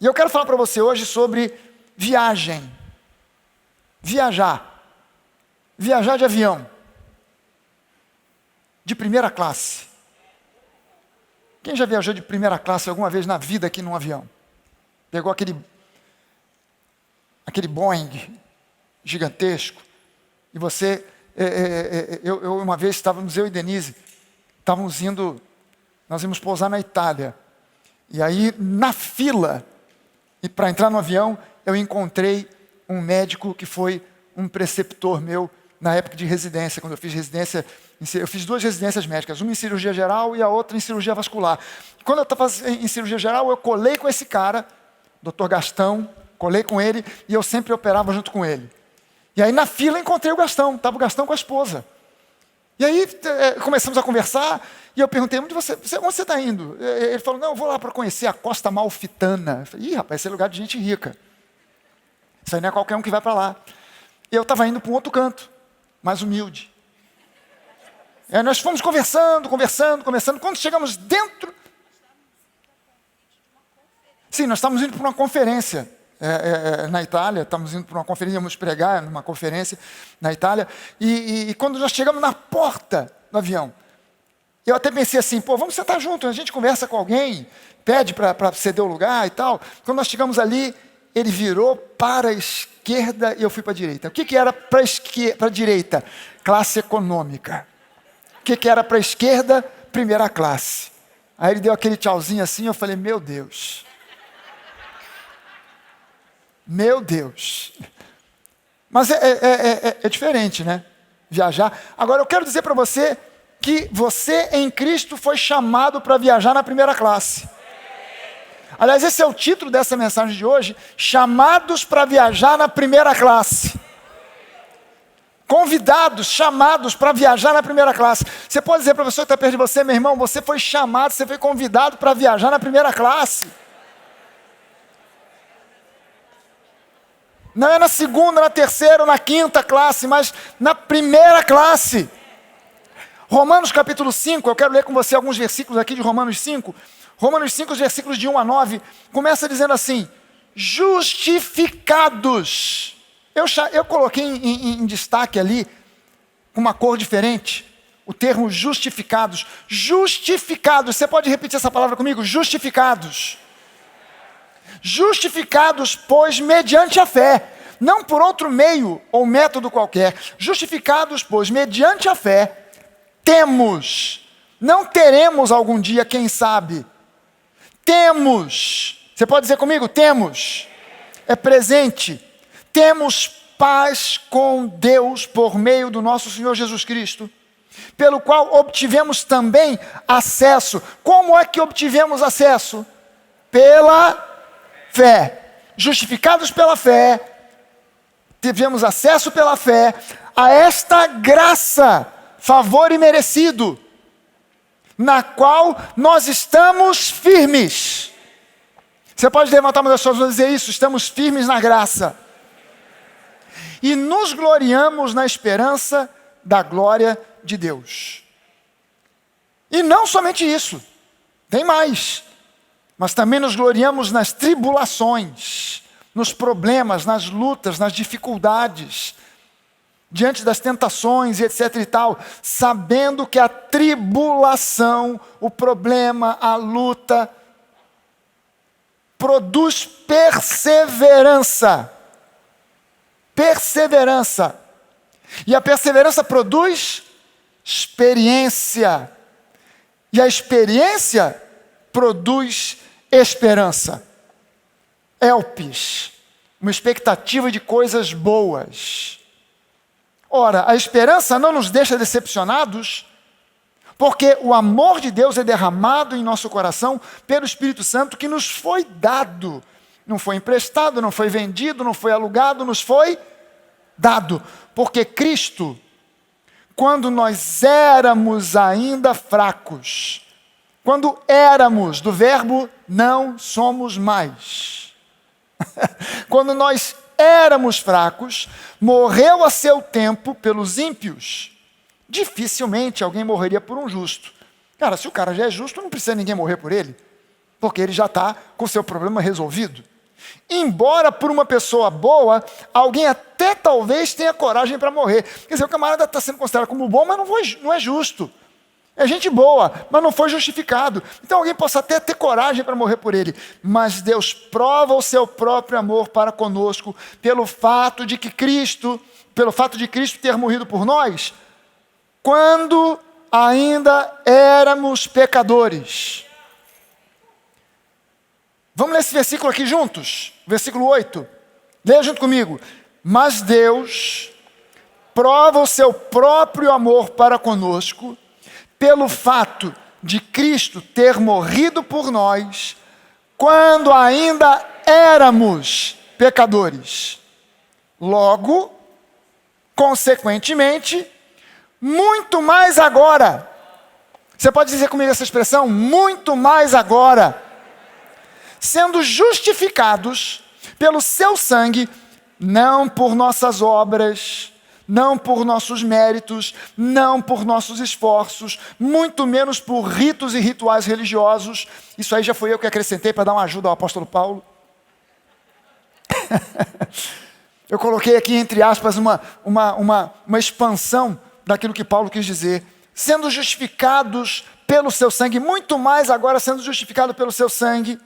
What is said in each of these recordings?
E eu quero falar para você hoje sobre viagem. Viajar. Viajar de avião. De primeira classe. Quem já viajou de primeira classe alguma vez na vida aqui num avião? Pegou aquele Boeing gigantesco, e você, eu uma vez estávamos, eu e Denise, nós íamos pousar na Itália, e aí na fila, e para entrar no avião, eu encontrei um médico que foi um preceptor meu, na época de residência, quando eu fiz residência, eu fiz 2 residências médicas, uma em cirurgia geral e a outra em cirurgia vascular. Quando eu estava em cirurgia geral, eu colei com esse cara, Dr. Gastão, colei com ele, e eu sempre operava junto com ele. E aí na fila encontrei o Gastão, estava o Gastão com a esposa. E aí começamos a conversar, e eu perguntei, onde você está indo? Ele falou, não, eu vou lá para conhecer a Costa Amalfitana. Eu falei, rapaz, esse é lugar de gente rica. Isso aí não é qualquer um que vai para lá. E eu estava indo para um outro canto, mais humilde. Nós fomos conversando. Quando chegamos dentro... Sim, nós estávamos indo para uma conferência na Itália, estávamos indo para uma conferência, íamos pregar numa conferência na Itália, e quando nós chegamos na porta do avião, eu até pensei assim, vamos sentar junto, a gente conversa com alguém, pede para ceder o lugar e tal. Quando nós chegamos ali, ele virou para a esquerda e eu fui para a direita. O que era para a direita? Classe econômica. O que era para a esquerda? Primeira classe. Aí ele deu aquele tchauzinho assim, eu falei, meu Deus. Meu Deus. Mas é diferente, né? Viajar. Agora eu quero dizer para você que você em Cristo foi chamado para viajar na primeira classe. Aliás, esse é o título dessa mensagem de hoje, chamados para viajar na primeira classe. Convidados, chamados para viajar na primeira classe. Você pode dizer para a pessoa que está perto de você, meu irmão, você foi chamado, você foi convidado para viajar na primeira classe. Não é na segunda, na terceira ou na quinta classe, mas na primeira classe. Romanos capítulo 5, eu quero ler com você alguns versículos aqui de Romanos 5. Romanos 5, os versículos de 1 a 9, começa dizendo assim, justificados. Eu coloquei em destaque ali, com uma cor diferente, o termo justificados. Justificados, você pode repetir essa palavra comigo? Justificados. Justificados, pois, mediante a fé, não por outro meio ou método qualquer. Justificados, pois, mediante a fé, temos, não teremos algum dia, quem sabe, temos, você pode dizer comigo, temos, é presente, temos paz com Deus por meio do nosso Senhor Jesus Cristo, pelo qual obtivemos também acesso. Como é que obtivemos acesso? Pela fé. Justificados pela fé, tivemos acesso pela fé a esta graça, favor imerecido, na qual nós estamos firmes. Você pode levantar uma das suas mãos e dizer isso, estamos firmes na graça. E nos gloriamos na esperança da glória de Deus. E não somente isso, tem mais. Mas também nos gloriamos nas tribulações, nos problemas, nas lutas, nas dificuldades, diante das tentações e etc e tal, sabendo que a tribulação, o problema, a luta, produz perseverança. Perseverança. E a perseverança produz experiência. E a experiência produz esperança. Elpis, uma expectativa de coisas boas. Ora, a esperança não nos deixa decepcionados, porque o amor de Deus é derramado em nosso coração pelo Espírito Santo que nos foi dado. Não foi emprestado, não foi vendido, não foi alugado, nos foi dado. Porque Cristo, quando nós éramos ainda fracos, quando éramos, do verbo não somos mais. Quando nós éramos fracos, morreu a seu tempo pelos ímpios. Dificilmente alguém morreria por um justo. Cara, se o cara já é justo, não precisa ninguém morrer por ele. porque ele já está com o seu problema resolvido. Embora por uma pessoa boa, alguém até talvez tenha coragem para morrer. Quer dizer, o camarada está sendo considerado como bom, mas não é justo. É gente boa, mas não foi justificado. Então alguém possa até ter coragem para morrer por ele. Mas Deus prova o seu próprio amor para conosco pelo fato de Cristo ter morrido por nós, quando ainda éramos pecadores. Vamos ler esse versículo aqui juntos? Versículo 8. Leia junto comigo. Mas Deus prova o seu próprio amor para conosco pelo fato de Cristo ter morrido por nós quando ainda éramos pecadores. Logo, consequentemente, muito mais agora. Você pode dizer comigo essa expressão? Muito mais agora. Sendo justificados pelo seu sangue, não por nossas obras, não por nossos méritos, não por nossos esforços, muito menos por ritos e rituais religiosos. Isso aí já foi eu que acrescentei para dar uma ajuda ao apóstolo Paulo. Eu coloquei aqui, entre aspas, uma expansão daquilo que Paulo quis dizer. Sendo justificados pelo seu sangue, muito mais agora sendo justificado pelo seu sangue,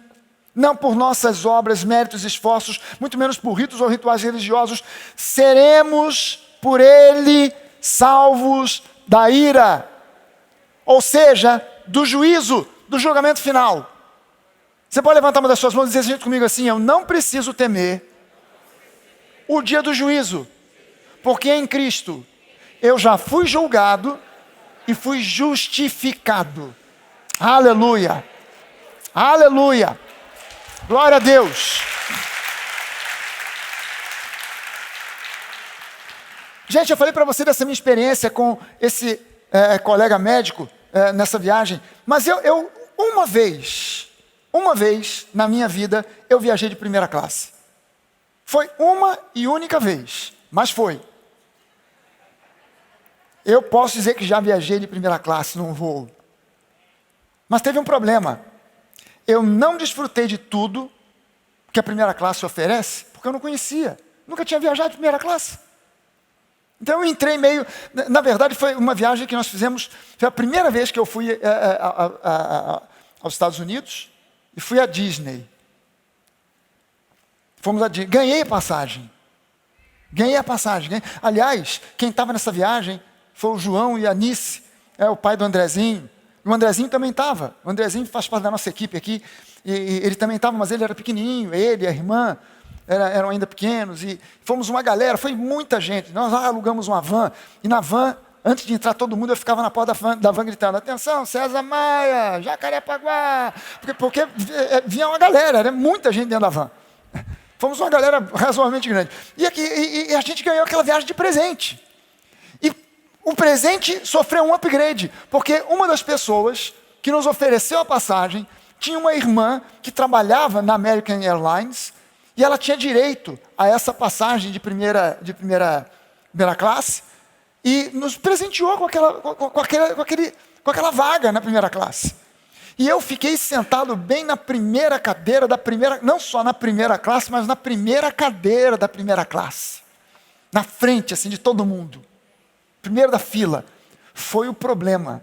não por nossas obras, méritos e esforços, muito menos por ritos ou rituais religiosos, seremos por ele salvos da ira, ou seja, do juízo, do julgamento final. Você pode levantar uma das suas mãos e dizer junto comigo assim: eu não preciso temer o dia do juízo, porque em Cristo eu já fui julgado e fui justificado. Aleluia, aleluia, glória a Deus. Gente, eu falei para você dessa minha experiência com esse colega médico nessa viagem, mas eu uma vez na minha vida, eu viajei de primeira classe. Foi uma e única vez, mas foi. Eu posso dizer que já viajei de primeira classe num voo. Mas teve um problema. Eu não desfrutei de tudo que a primeira classe oferece, porque eu não conhecia. Nunca tinha viajado de primeira classe. Então eu entrei meio... Na verdade, foi uma viagem que nós fizemos... Foi a primeira vez que eu fui aos Estados Unidos e fui à Disney. Fomos à Disney. Ganhei a passagem. Aliás, quem estava nessa viagem foi o João e a Nice, o pai do Andrezinho. E o Andrezinho também estava. O Andrezinho faz parte da nossa equipe aqui. E ele também estava, mas ele era pequenininho. Ele e a irmã eram ainda pequenos. E fomos uma galera, foi muita gente. Nós alugamos uma van. E na van, antes de entrar todo mundo, eu ficava na porta da van gritando: atenção, César Maia, Jacarepaguá. Porque vinha uma galera, era muita gente dentro da van. Fomos uma galera razoavelmente grande. E a gente ganhou aquela viagem de presente. E o presente sofreu um upgrade, porque uma das pessoas que nos ofereceu a passagem tinha uma irmã que trabalhava na American Airlines e ela tinha direito a essa passagem de primeira classe e nos presenteou com aquela vaga na primeira classe. E eu fiquei sentado bem na primeira cadeira não só na primeira classe, mas na primeira cadeira da primeira classe. Na frente, assim, de todo mundo. Primeiro da fila. Foi o problema.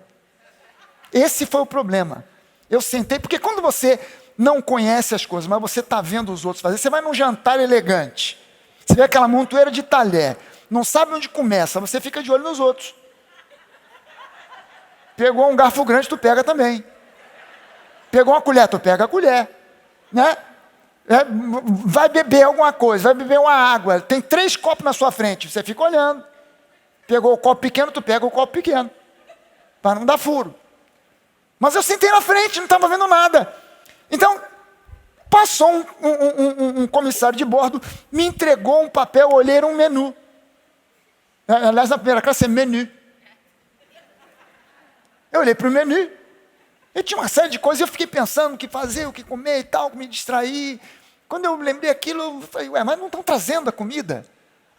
Esse foi o problema. Eu sentei, porque quando você não conhece as coisas, mas você está vendo os outros fazer, você vai num jantar elegante, você vê aquela montoeira de talher, não sabe onde começa, você fica de olho nos outros. Pegou um garfo grande, tu pega também. Pegou uma colher, tu pega a colher. Né? Vai beber alguma coisa, vai beber uma água, tem 3 copos na sua frente, você fica olhando. Pegou o copo pequeno, tu pega o copo pequeno, para não dar furo. Mas eu sentei na frente, não estava vendo nada. Então, passou um comissário de bordo, me entregou um papel, olhei, era um menu. Aliás, na primeira classe é menu. Eu olhei para o menu, e tinha uma série de coisas, eu fiquei pensando o que fazer, o que comer e tal, me distrair. Quando eu lembrei aquilo, eu falei: ué, mas não estão trazendo a comida?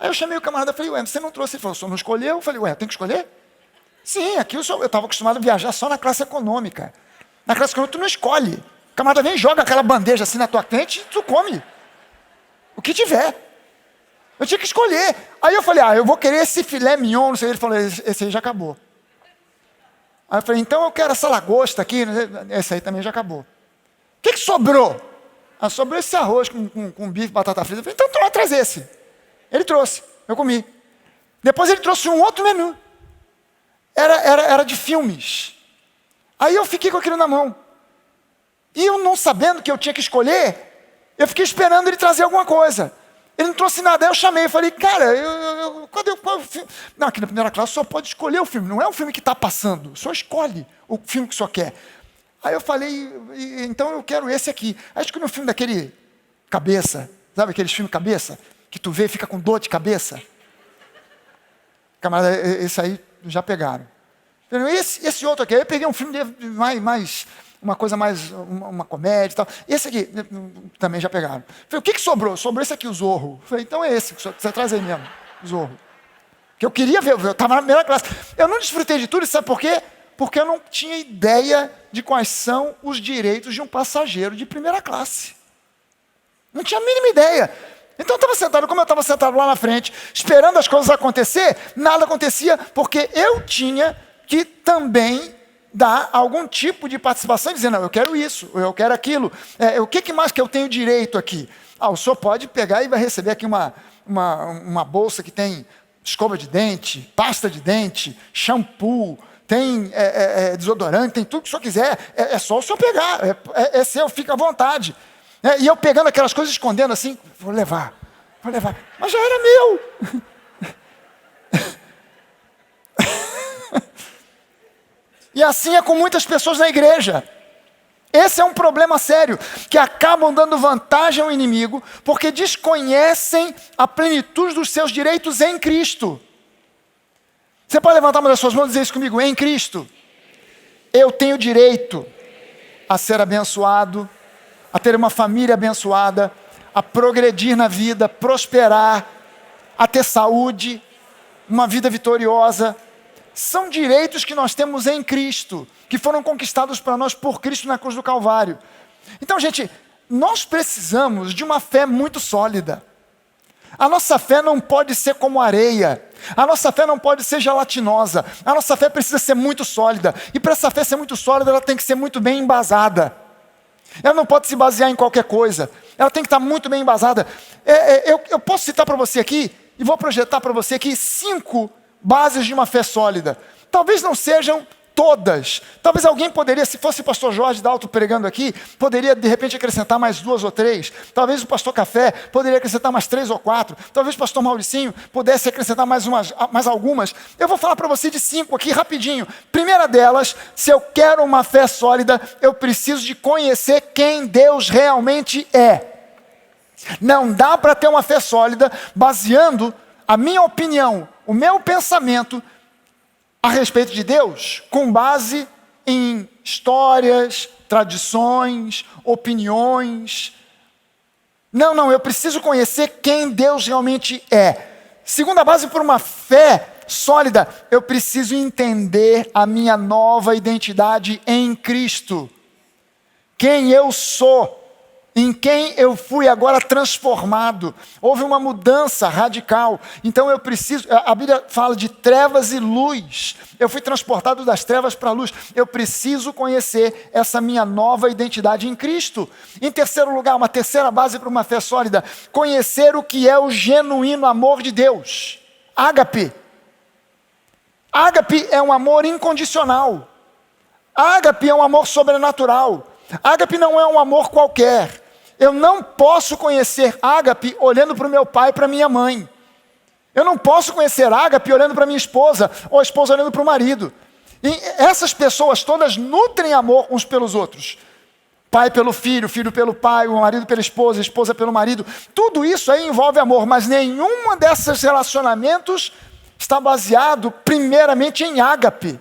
Aí eu chamei o camarada e falei: ué, você não trouxe? Ele falou: o senhor não escolheu? Eu falei: ué, eu tenho que escolher? Sim, aqui eu estava acostumado a viajar só na classe econômica. Na classe econômica tu não escolhe. camarada vem e joga aquela bandeja assim na tua frente e tu come. O que tiver. Eu tinha que escolher. Aí eu falei, eu vou querer esse filé mignon, não sei. Ele falou, esse aí já acabou. Aí eu falei, então eu quero essa lagosta aqui, esse aí também já acabou. O que sobrou? Sobrou esse arroz com bife, batata frita. Eu falei, então traz esse. Ele trouxe, eu comi. Depois ele trouxe um outro menu. Era de filmes. Aí eu fiquei com aquilo na mão. E eu não sabendo que eu tinha que escolher, eu fiquei esperando ele trazer alguma coisa. Ele não trouxe nada, aí eu chamei, eu falei, cara, qual o filme? Não, aqui na primeira classe só pode escolher o filme, não é o filme que está passando, só escolhe o filme que só quer. Aí eu falei, então eu quero esse aqui. Aí escolhi um filme daquele cabeça, sabe aqueles filmes cabeça? Que tu vê e fica com dor de cabeça. Camarada, esse aí já pegaram. Esse outro aqui, aí eu peguei um filme mais uma coisa mais, uma comédia e tal. Esse aqui, também já pegaram. Falei, o que sobrou? Sobrou esse aqui, o Zorro. Falei, então é esse, você traz aí mesmo, o Zorro. Que eu queria ver, eu estava na primeira classe. Eu não desfrutei de tudo, sabe por quê? Porque eu não tinha ideia de quais são os direitos de um passageiro de primeira classe. Não tinha a mínima ideia. Então eu estava sentado, como eu estava sentado lá na frente, esperando as coisas acontecer, nada acontecia, porque eu tinha que também dar algum tipo de participação, dizendo, não, eu quero isso, eu quero aquilo. O que mais que eu tenho direito aqui? O senhor pode pegar e vai receber aqui uma bolsa que tem escova de dente, pasta de dente, shampoo, tem desodorante, tem tudo que o senhor quiser. É só o senhor pegar, é seu, fica à vontade. E eu pegando aquelas coisas, escondendo assim, vou levar. Mas já era meu. E assim é com muitas pessoas na igreja. Esse é um problema sério, que acabam dando vantagem ao inimigo, porque desconhecem a plenitude dos seus direitos em Cristo. Você pode levantar uma das suas mãos e dizer isso comigo, em Cristo, eu tenho direito a ser abençoado, a ter uma família abençoada, a progredir na vida, prosperar, a ter saúde, uma vida vitoriosa. São direitos que nós temos em Cristo, que foram conquistados para nós por Cristo na cruz do Calvário. Então, gente, nós precisamos de uma fé muito sólida. A nossa fé não pode ser como areia. A nossa fé não pode ser gelatinosa. A nossa fé precisa ser muito sólida. E para essa fé ser muito sólida, ela tem que ser muito bem embasada. Ela não pode se basear em qualquer coisa. Ela tem que estar muito bem embasada. Eu posso citar para você aqui, e vou projetar para você aqui 5 bases de uma fé sólida. Talvez não sejam todas. Talvez alguém poderia, se fosse o pastor Jorge Dalto pregando aqui, poderia de repente acrescentar mais 2 ou 3. Talvez o pastor Café poderia acrescentar mais 3 ou 4. Talvez o pastor Mauricinho pudesse acrescentar mais algumas. Eu vou falar para você de 5 aqui rapidinho. Primeira delas, se eu quero uma fé sólida, eu preciso de conhecer quem Deus realmente é. Não dá para ter uma fé sólida baseando a minha opinião, o meu pensamento a respeito de Deus, com base em histórias, tradições, opiniões. Não, eu preciso conhecer quem Deus realmente é. Segunda base para uma fé sólida, eu preciso entender a minha nova identidade em Cristo. Quem eu sou. Em quem eu fui agora transformado. Houve uma mudança radical. Então eu preciso, a Bíblia fala de trevas e luz. Eu fui transportado das trevas para a luz. Eu preciso conhecer essa minha nova identidade em Cristo. Em terceiro lugar, uma terceira base para uma fé sólida. Conhecer o que é o genuíno amor de Deus. Ágape. Ágape é um amor incondicional. Ágape é um amor sobrenatural. Ágape não é um amor qualquer. Eu não posso conhecer ágape olhando para o meu pai e para a minha mãe. Eu não posso conhecer ágape olhando para a minha esposa, ou a esposa olhando para o marido. E essas pessoas todas nutrem amor uns pelos outros. Pai pelo filho, filho pelo pai, o marido pela esposa, a esposa pelo marido. Tudo isso aí envolve amor, mas nenhum desses relacionamentos está baseado primeiramente em ágape.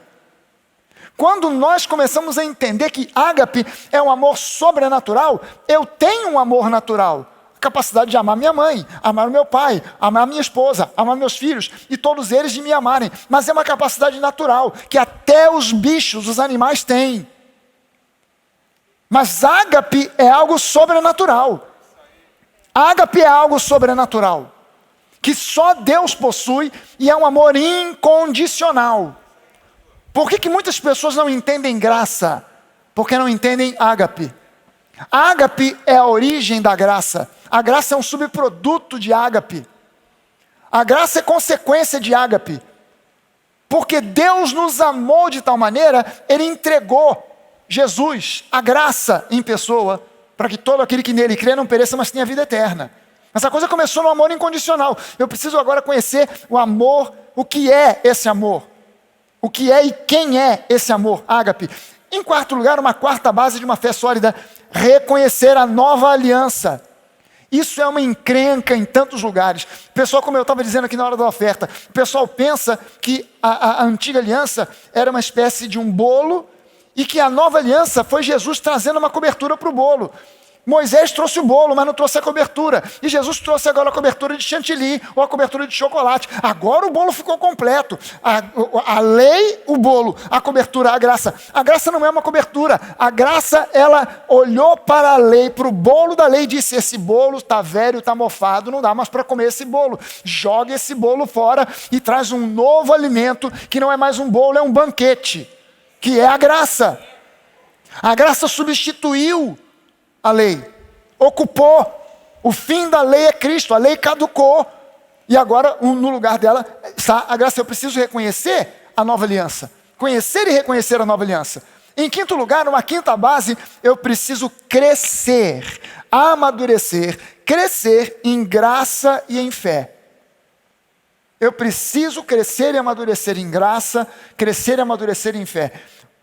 Quando nós começamos a entender que ágape é um amor sobrenatural, eu tenho um amor natural. A capacidade de amar minha mãe, amar o meu pai, amar minha esposa, amar meus filhos, e todos eles de me amarem. Mas é uma capacidade natural, que até os bichos, os animais têm. Mas ágape é algo sobrenatural. Ágape é algo sobrenatural, que só Deus possui e é um amor incondicional. Por que muitas pessoas não entendem graça? Porque não entendem ágape. Ágape é a origem da graça. A graça é um subproduto de ágape. A graça é consequência de ágape. Porque Deus nos amou de tal maneira, Ele entregou Jesus, a graça em pessoa, para que todo aquele que nele crê não pereça, mas tenha vida eterna. Essa coisa começou no amor incondicional. Eu preciso agora conhecer o amor, o que é esse amor. O que é e quem é esse amor, ágape. Em quarto lugar, uma quarta base de uma fé sólida, reconhecer a nova aliança. Isso é uma encrenca em tantos lugares. O pessoal, como eu estava dizendo aqui na hora da oferta, o pessoal pensa que a antiga aliança era uma espécie de um bolo e que a nova aliança foi Jesus trazendo uma cobertura para o bolo. Moisés trouxe o bolo, mas não trouxe a cobertura. E Jesus trouxe agora a cobertura de chantilly ou a cobertura de chocolate. Agora o bolo ficou completo. A lei, o bolo. A cobertura, a graça. A graça não é uma cobertura. A graça, ela olhou para a lei, para o bolo da lei e disse: esse bolo está velho, está mofado, não dá mais para comer esse bolo. Joga esse bolo fora e traz um novo alimento que não é mais um bolo, é um banquete. Que é a graça. A graça substituiu a lei, ocupou. O fim da lei é Cristo, a lei caducou. E agora, no lugar dela, está a graça. Eu preciso reconhecer a nova aliança. Conhecer e reconhecer a nova aliança. Em quinto lugar, uma quinta base, eu preciso crescer, amadurecer, crescer em graça e em fé. Eu preciso crescer e amadurecer em graça, crescer e amadurecer em fé.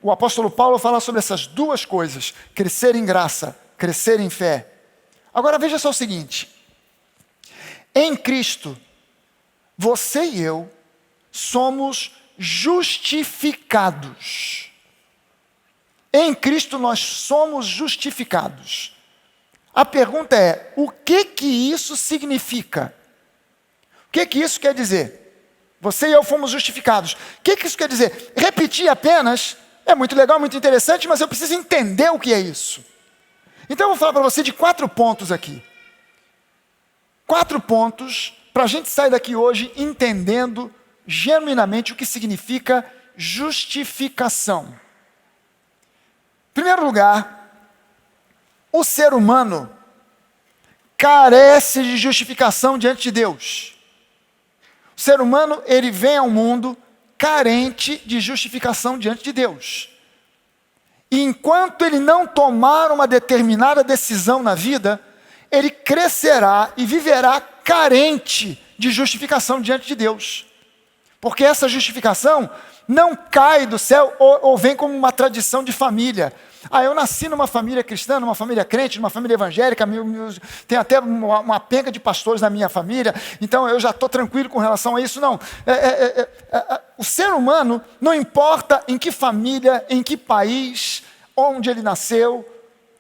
O apóstolo Paulo fala sobre essas duas coisas, crescer em graça, crescer em fé. Agora veja só o seguinte: em Cristo, você e eu somos justificados. Em Cristo nós somos justificados. A pergunta é: o que isso significa? O que isso quer dizer? Você e eu fomos justificados. O que isso quer dizer? Repetir apenas é muito legal, muito interessante, mas eu preciso entender o que é isso. Então eu vou falar para você de 4 pontos aqui. 4 pontos para a gente sair daqui hoje entendendo genuinamente o que significa justificação. Em primeiro lugar, o ser humano carece de justificação diante de Deus. O ser humano, ele vem ao mundo carente de justificação diante de Deus. E enquanto ele não tomar uma determinada decisão na vida, ele crescerá e viverá carente de justificação diante de Deus. Porque essa justificação não cai do céu ou vem como uma tradição de família. Eu nasci numa família cristã, numa família crente, numa família evangélica, tem até uma penca de pastores na minha família, então eu já estou tranquilo com relação a isso. Não, o ser humano, não importa em que família, em que país, onde ele nasceu,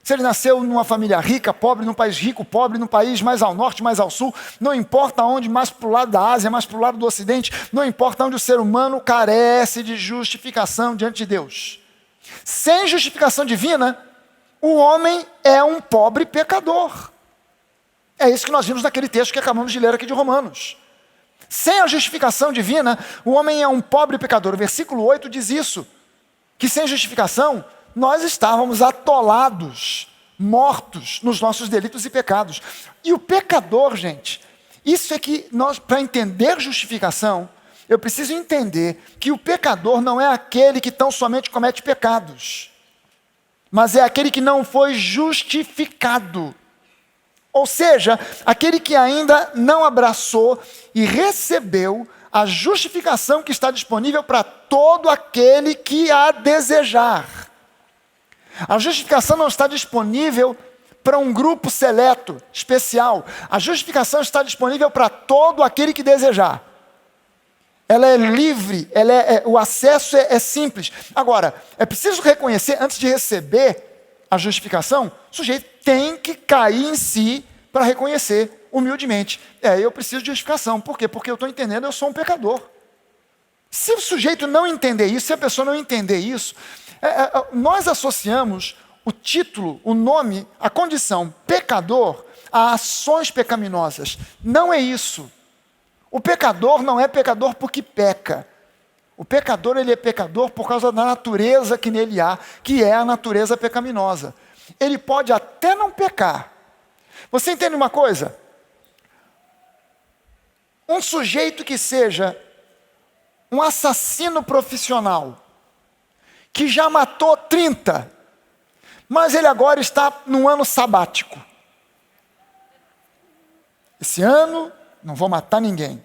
se ele nasceu numa família rica, pobre, num país rico, pobre, num país mais ao norte, mais ao sul, não importa onde, mais para o lado da Ásia, mais para o lado do Ocidente, não importa onde o ser humano carece de justificação diante de Deus. Sem justificação divina, o homem é um pobre pecador. É isso que nós vimos naquele texto que acabamos de ler aqui de Romanos. Sem a justificação divina, o homem é um pobre pecador. O versículo 8 diz isso, que sem justificação, nós estávamos atolados, mortos nos nossos delitos e pecados. E o pecador, gente, isso é que nós, para entender justificação, eu preciso entender que o pecador não é aquele que tão somente comete pecados, mas é aquele que não foi justificado. Ou seja, aquele que ainda não abraçou e recebeu a justificação que está disponível para todo aquele que a desejar. A justificação não está disponível para um grupo seleto, especial. A justificação está disponível para todo aquele que desejar. Ela é livre, o acesso é simples. Agora, é preciso reconhecer, antes de receber a justificação, o sujeito tem que cair em si para reconhecer humildemente. Eu preciso de justificação. Por quê? Porque eu estou entendendo, eu sou um pecador. Se o sujeito não entender isso, se a pessoa não entender isso, nós associamos o título, o nome, a condição pecador a ações pecaminosas. Não é isso. O pecador não é pecador porque peca. O pecador, ele é pecador por causa da natureza que nele há, que é a natureza pecaminosa. Ele pode até não pecar. Você entende uma coisa? Um sujeito que seja um assassino profissional, que já matou 30, mas ele agora está num ano sabático. Esse ano não vou matar ninguém.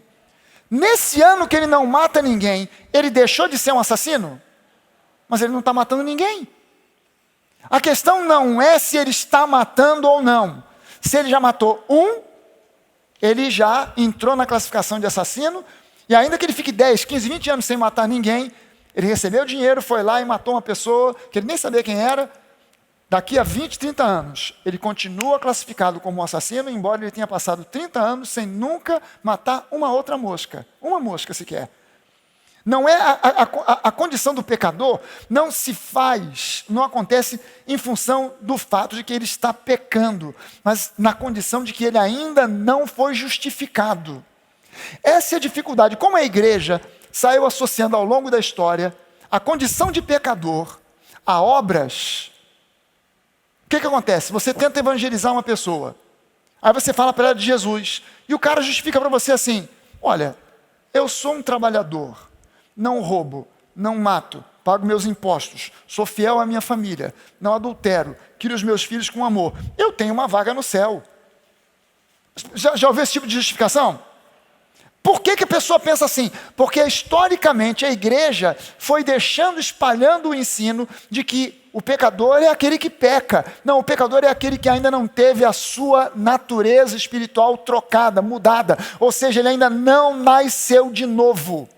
Nesse ano que ele não mata ninguém, ele deixou de ser um assassino? Mas ele não está matando ninguém. A questão não é se ele está matando ou não. Se ele já matou um, ele já entrou na classificação de assassino, e ainda que ele fique 10, 15, 20 anos sem matar ninguém, ele recebeu dinheiro, foi lá e matou uma pessoa que ele nem sabia quem era. Daqui a 20, 30 anos, ele continua classificado como um assassino, embora ele tenha passado 30 anos sem nunca matar uma outra mosca. Uma mosca sequer. Não é a condição do pecador não se faz, não acontece em função do fato de que ele está pecando, mas na condição de que ele ainda não foi justificado. Essa é a dificuldade. Como a igreja saiu associando ao longo da história a condição de pecador a obras. O que acontece? Você tenta evangelizar uma pessoa, aí você fala para ela de Jesus, e o cara justifica para você assim: olha, eu sou um trabalhador, não roubo, não mato, pago meus impostos, sou fiel à minha família, não adultero, crio os meus filhos com amor, eu tenho uma vaga no céu. Já ouviu esse tipo de justificação? Por que a pessoa pensa assim? Porque historicamente a igreja foi espalhando o ensino de que o pecador é aquele que peca. Não, o pecador é aquele que ainda não teve a sua natureza espiritual trocada, mudada. Ou seja, ele ainda não nasceu de novo.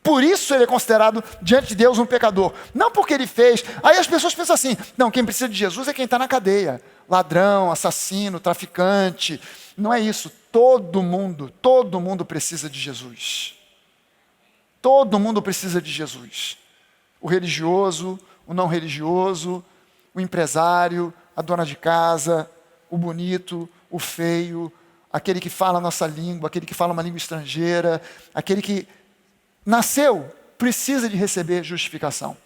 Por isso ele é considerado diante de Deus um pecador. Não porque ele fez. Aí as pessoas pensam assim: não, quem precisa de Jesus é quem está na cadeia. Ladrão, assassino, traficante. Não é isso. Todo mundo precisa de Jesus. Todo mundo precisa de Jesus. O religioso, o não religioso, o empresário, a dona de casa, o bonito, o feio, aquele que fala a nossa língua, aquele que fala uma língua estrangeira, aquele que nasceu, precisa de receber justificação.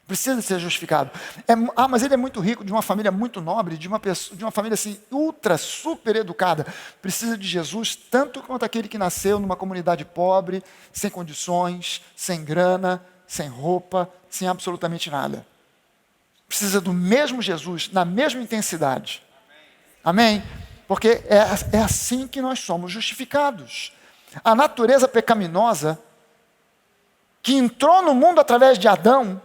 Precisa de ser justificado. Mas ele é muito rico, de uma família muito nobre, de uma família assim, ultra, super educada. Precisa de Jesus tanto quanto aquele que nasceu numa comunidade pobre, sem condições, sem grana, sem roupa, sem absolutamente nada. Precisa do mesmo Jesus, na mesma intensidade. Amém? Porque é assim que nós somos justificados. A natureza pecaminosa, que entrou no mundo através de Adão,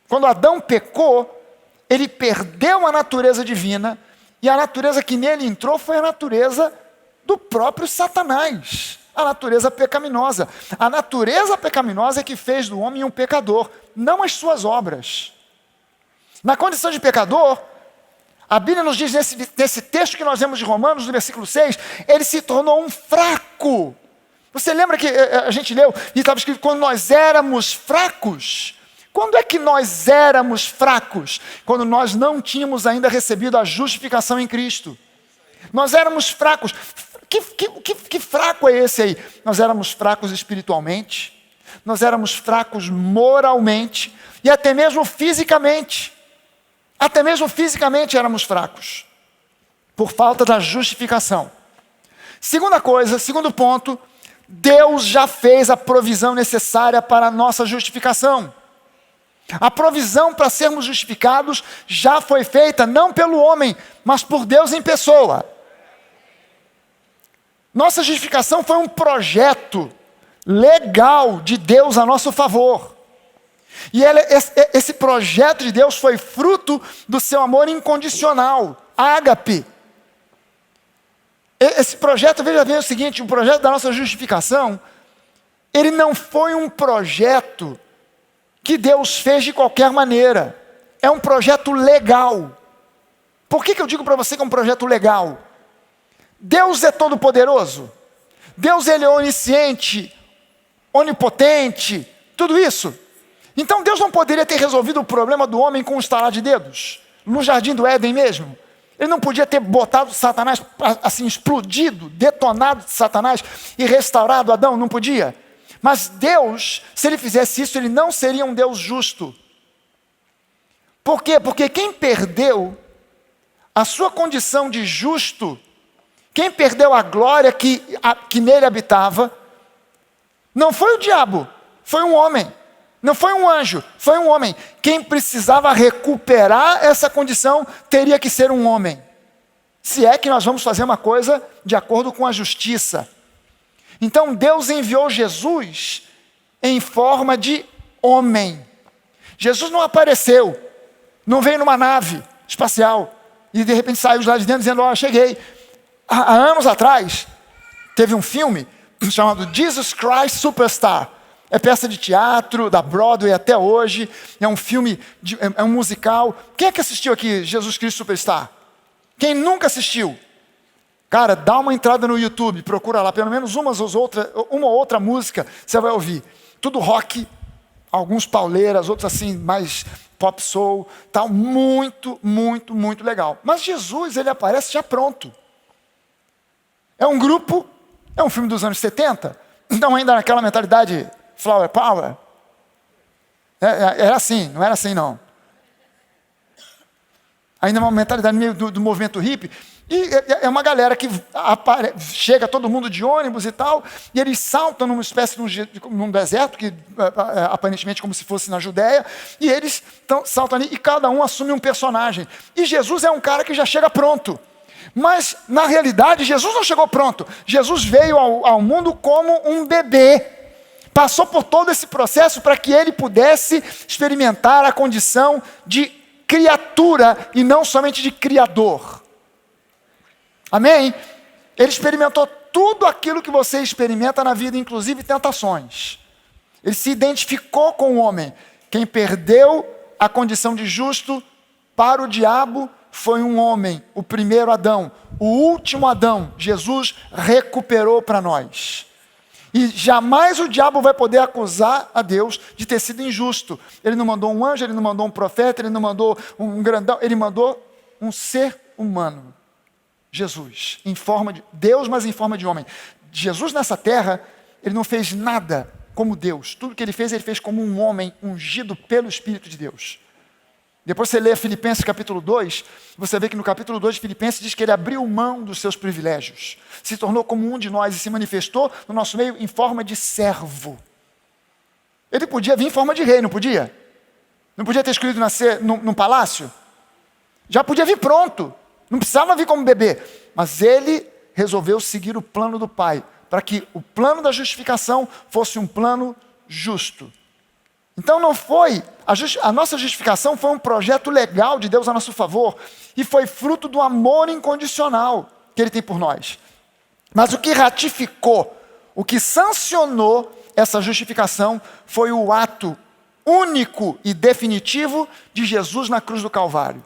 quando Adão pecou, ele perdeu a natureza divina, e a natureza que nele entrou foi a natureza do próprio Satanás, a natureza pecaminosa. A natureza pecaminosa é que fez do homem um pecador, não as suas obras. Na condição de pecador, a Bíblia nos diz nesse texto que nós vemos de Romanos, no versículo 6, ele se tornou um fraco. Você lembra que a gente leu, e estava escrito, quando nós éramos fracos. Quando é que nós éramos fracos? Quando nós não tínhamos ainda recebido a justificação em Cristo. Nós éramos fracos. Que fraco é esse aí? Nós éramos fracos espiritualmente, nós éramos fracos moralmente e até mesmo fisicamente. Até mesmo fisicamente éramos fracos, por falta da justificação. Segunda coisa, segundo ponto, Deus já fez a provisão necessária para a nossa justificação. A provisão para sermos justificados já foi feita não pelo homem, mas por Deus em pessoa. Nossa justificação foi um projeto legal de Deus a nosso favor. E esse projeto de Deus foi fruto do seu amor incondicional, ágape. Esse projeto, veja bem o seguinte, o projeto da nossa justificação, ele não foi um projeto que Deus fez de qualquer maneira. É um projeto legal. Por que eu digo para você que é um projeto legal? Deus é todo poderoso. Deus ele é onisciente, onipotente, tudo isso. Então Deus não poderia ter resolvido o problema do homem com um estalar de dedos? No jardim do Éden mesmo? Ele não podia ter botado Satanás, assim, explodido, detonado Satanás e restaurado Adão? Não podia? Mas Deus, se ele fizesse isso, ele não seria um Deus justo. Por quê? Porque quem perdeu a sua condição de justo, quem perdeu a glória que nele habitava, não foi o diabo, foi um homem. Não foi um anjo, foi um homem. Quem precisava recuperar essa condição teria que ser um homem. Se é que nós vamos fazer uma coisa de acordo com a justiça. Então Deus enviou Jesus em forma de homem. Jesus não apareceu, não veio numa nave espacial e de repente saiu de lá de dentro dizendo: ó, cheguei. Há anos atrás, teve um filme chamado Jesus Christ Superstar. É peça de teatro, da Broadway até hoje. É um filme, é um musical. Quem é que assistiu aqui Jesus Cristo Superstar? Quem nunca assistiu? Cara, dá uma entrada no YouTube, procura lá, pelo menos uma ou outra música você vai ouvir. Tudo rock, alguns pauleiras, outros assim, mais pop soul, tal. Muito, muito, muito legal. Mas Jesus, ele aparece já pronto. É um grupo, é um filme dos anos 70, então ainda naquela mentalidade Flower Power. Era assim, não era assim não. Ainda uma mentalidade meio do movimento hippie. E é uma galera que chega todo mundo de ônibus e tal, e eles saltam numa espécie num deserto, que aparentemente como se fosse na Judéia, e eles saltam ali e cada um assume um personagem. E Jesus é um cara que já chega pronto. Mas, na realidade, Jesus não chegou pronto. Jesus veio ao mundo como um bebê. Passou por todo esse processo para que ele pudesse experimentar a condição de criatura e não somente de criador. Amém? Ele experimentou tudo aquilo que você experimenta na vida, inclusive tentações. Ele se identificou com o homem. Quem perdeu a condição de justo para o diabo foi um homem, o primeiro Adão. O último Adão, Jesus recuperou para nós. E jamais o diabo vai poder acusar a Deus de ter sido injusto. Ele não mandou um anjo, ele não mandou um profeta, ele não mandou um grandão, ele mandou um ser humano. Jesus, em forma de Deus, mas em forma de homem. Jesus nessa terra, ele não fez nada como Deus. Tudo que ele fez como um homem ungido pelo Espírito de Deus. Depois você lê Filipenses capítulo 2, você vê que no capítulo 2 de Filipenses diz que ele abriu mão dos seus privilégios, se tornou como um de nós e se manifestou no nosso meio em forma de servo. Ele podia vir em forma de rei, não podia? Não podia ter escolhido nascer num palácio? Já podia vir pronto, não precisava vir como bebê. Mas ele resolveu seguir o plano do Pai, para que o plano da justificação fosse um plano justo. Então não foi, a nossa justificação foi um projeto legal de Deus a nosso favor, e foi fruto do amor incondicional que Ele tem por nós. Mas o que ratificou, o que sancionou essa justificação foi o ato único e definitivo de Jesus na cruz do Calvário.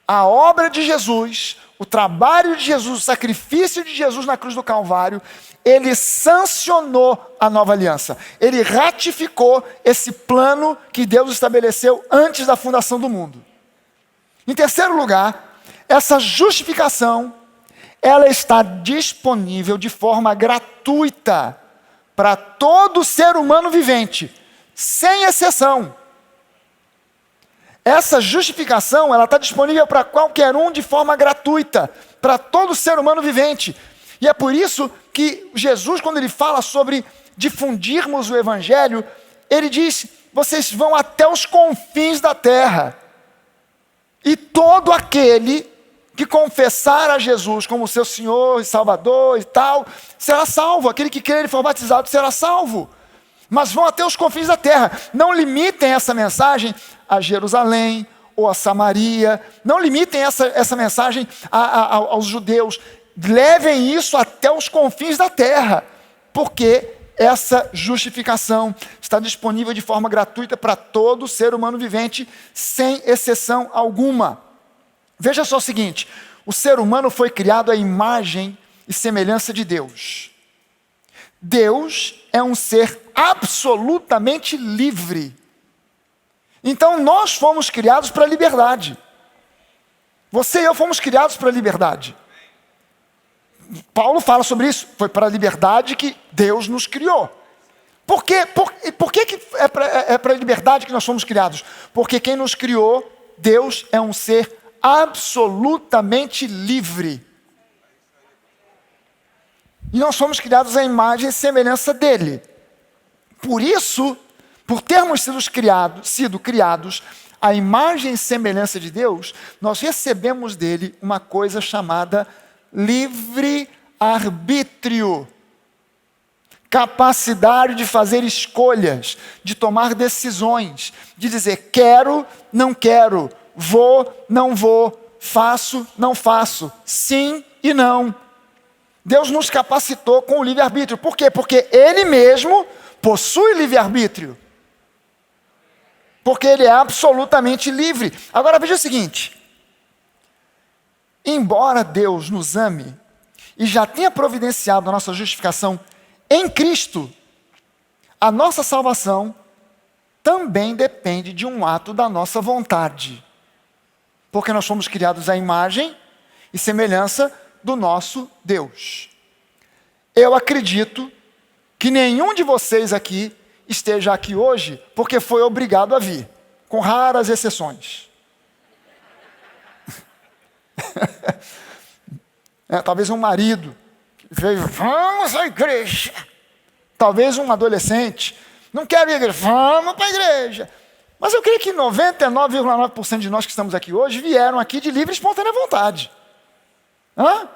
A obra de Jesus, o trabalho de Jesus, o sacrifício de Jesus na cruz do Calvário, ele sancionou a nova aliança. Ele ratificou esse plano que Deus estabeleceu antes da fundação do mundo. Em terceiro lugar, essa justificação, ela está disponível de forma gratuita para todo ser humano vivente, sem exceção. Essa justificação, ela está disponível para qualquer um de forma gratuita, para todo ser humano vivente. E é por isso que Jesus, quando ele fala sobre difundirmos o Evangelho, ele diz: vocês vão até os confins da terra. E todo aquele que confessar a Jesus como seu Senhor e Salvador e tal, será salvo. Aquele que crer e for batizado será salvo. Mas vão até os confins da terra. Não limitem essa mensagem a Jerusalém ou a Samaria. Não limitem essa mensagem aos judeus. Levem isso até os confins da terra. Porque essa justificação está disponível de forma gratuita para todo ser humano vivente, sem exceção alguma. Veja só o seguinte: o ser humano foi criado à imagem e semelhança de Deus. Deus é um ser absolutamente livre. Então nós fomos criados para a liberdade. Você e eu fomos criados para a liberdade. Paulo fala sobre isso. Foi para a liberdade que Deus nos criou. Por que é para a liberdade que nós fomos criados? Porque quem nos criou, Deus é um ser absolutamente livre. E nós fomos criados à imagem e semelhança dele. Por isso, por termos sido criados à imagem e semelhança de Deus, nós recebemos dele uma coisa chamada livre-arbítrio. Capacidade de fazer escolhas, de tomar decisões, de dizer quero, não quero, vou, não vou, faço, não faço, sim e não. Deus nos capacitou com o livre-arbítrio. Por quê? Porque Ele mesmo possui livre-arbítrio. Porque Ele é absolutamente livre. Agora veja o seguinte. Embora Deus nos ame e já tenha providenciado a nossa justificação em Cristo, a nossa salvação também depende de um ato da nossa vontade. Porque nós fomos criados à imagem e semelhança do nosso Deus. Eu acredito que nenhum de vocês aqui esteja aqui hoje porque foi obrigado a vir, com raras exceções. Talvez um marido que veio, vamos à igreja. Talvez um adolescente, não quero ir à igreja, vamos para a igreja. Mas eu creio que 99,9% de nós que estamos aqui hoje vieram aqui de livre e espontânea vontade. Hã?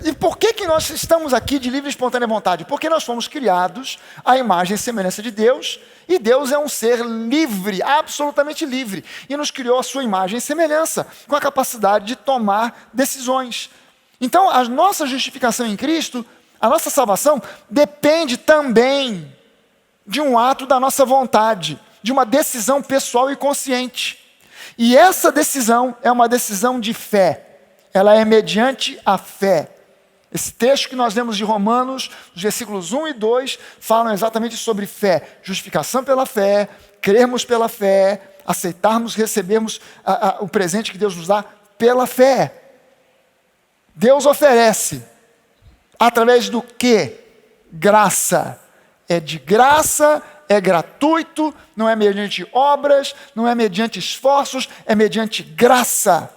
E por que nós estamos aqui de livre e espontânea vontade? Porque nós fomos criados à imagem e semelhança de Deus, e Deus é um ser livre, absolutamente livre, e nos criou a sua imagem e semelhança, com a capacidade de tomar decisões. Então, a nossa justificação em Cristo, a nossa salvação, depende também de um ato da nossa vontade, de uma decisão pessoal e consciente. E essa decisão é uma decisão de fé. Ela é mediante a fé. Esse texto que nós lemos de Romanos, os versículos 1 e 2, falam exatamente sobre fé. Justificação pela fé, crermos pela fé, aceitarmos, recebermos o presente que Deus nos dá pela fé. Deus oferece, através do quê? Graça. É de graça, é gratuito, não é mediante obras, não é mediante esforços, é mediante graça.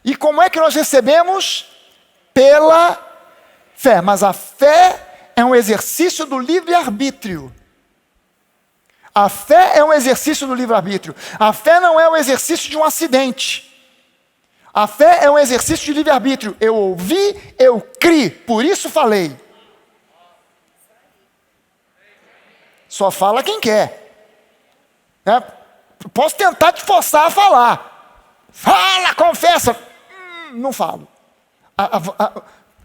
E como é que nós recebemos? Pela fé. Mas a fé é um exercício do livre-arbítrio. A fé é um exercício do livre-arbítrio. A fé não é o exercício de um acidente. A fé é um exercício de livre-arbítrio. Eu ouvi, eu criei, por isso falei. Só fala quem quer. Posso tentar te forçar a falar. Fala, confessa. Não falo.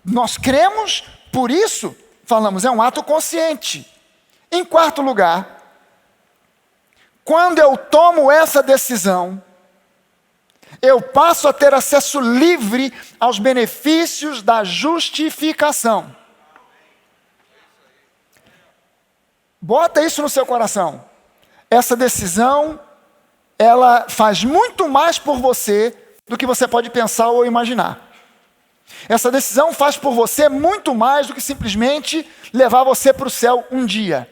Nós cremos, por isso falamos, é um ato consciente. Em quarto lugar, quando eu tomo essa decisão, eu passo a ter acesso livre aos benefícios da justificação. Bota isso no seu coração. Essa decisão, ela faz muito mais por você do que você pode pensar ou imaginar. Essa decisão faz por você muito mais do que simplesmente levar você para o céu um dia.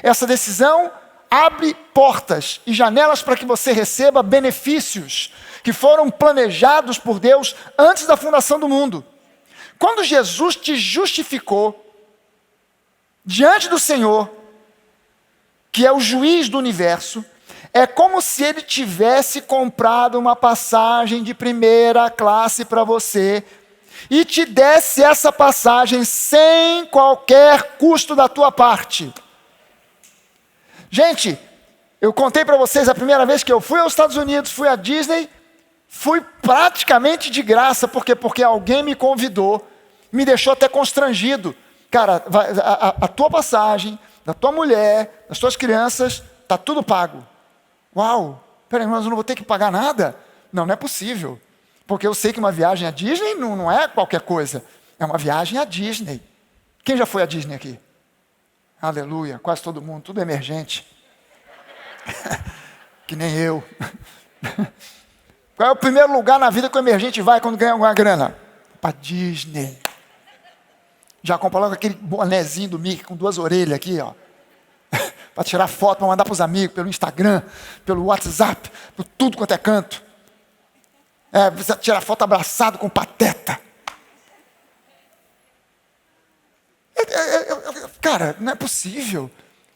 Essa decisão abre portas e janelas para que você receba benefícios que foram planejados por Deus antes da fundação do mundo. Quando Jesus te justificou diante do Senhor, que é o juiz do universo, é como se ele tivesse comprado uma passagem de primeira classe para você e te desse essa passagem sem qualquer custo da tua parte. Gente, eu contei para vocês a primeira vez que eu fui aos Estados Unidos, fui à Disney, fui praticamente de graça, porque alguém me convidou, me deixou até constrangido. Cara, a tua passagem, da tua mulher, das tuas crianças, está tudo pago. Uau, peraí, mas eu não vou ter que pagar nada? Não, não é possível. Porque eu sei que uma viagem à Disney não é qualquer coisa. É uma viagem à Disney. Quem já foi à Disney aqui? Aleluia, quase todo mundo, tudo emergente. Que nem eu. Qual é o primeiro lugar na vida que o emergente vai quando ganha alguma grana? Para Disney. Já comprou logo aquele bonezinho do Mickey com 2 orelhas aqui, ó. Para tirar foto, para mandar para os amigos, pelo Instagram, pelo WhatsApp, por tudo quanto é canto. Precisa tirar foto abraçado com Pateta. Cara, não é possível.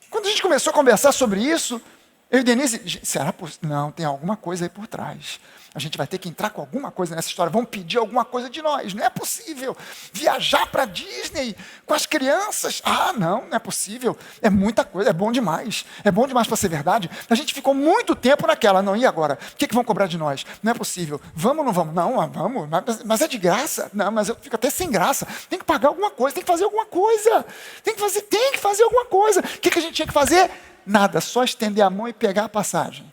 Quando a gente começou a conversar sobre isso, eu e Denise, será possível? Não, tem alguma coisa aí por trás. A gente vai ter que entrar com alguma coisa nessa história. Vão pedir alguma coisa de nós. Não é possível. Viajar para Disney com as crianças. Não é possível. É muita coisa, é bom demais. É bom demais para ser verdade. A gente ficou muito tempo naquela. Não, e agora? O que vão cobrar de nós? Não é possível. Vamos ou não vamos? Não, vamos. Mas é de graça? Não, mas eu fico até sem graça. Tem que pagar alguma coisa, tem que fazer alguma coisa. Tem que fazer alguma coisa. O que a gente tinha que fazer? Nada, só estender a mão e pegar a passagem.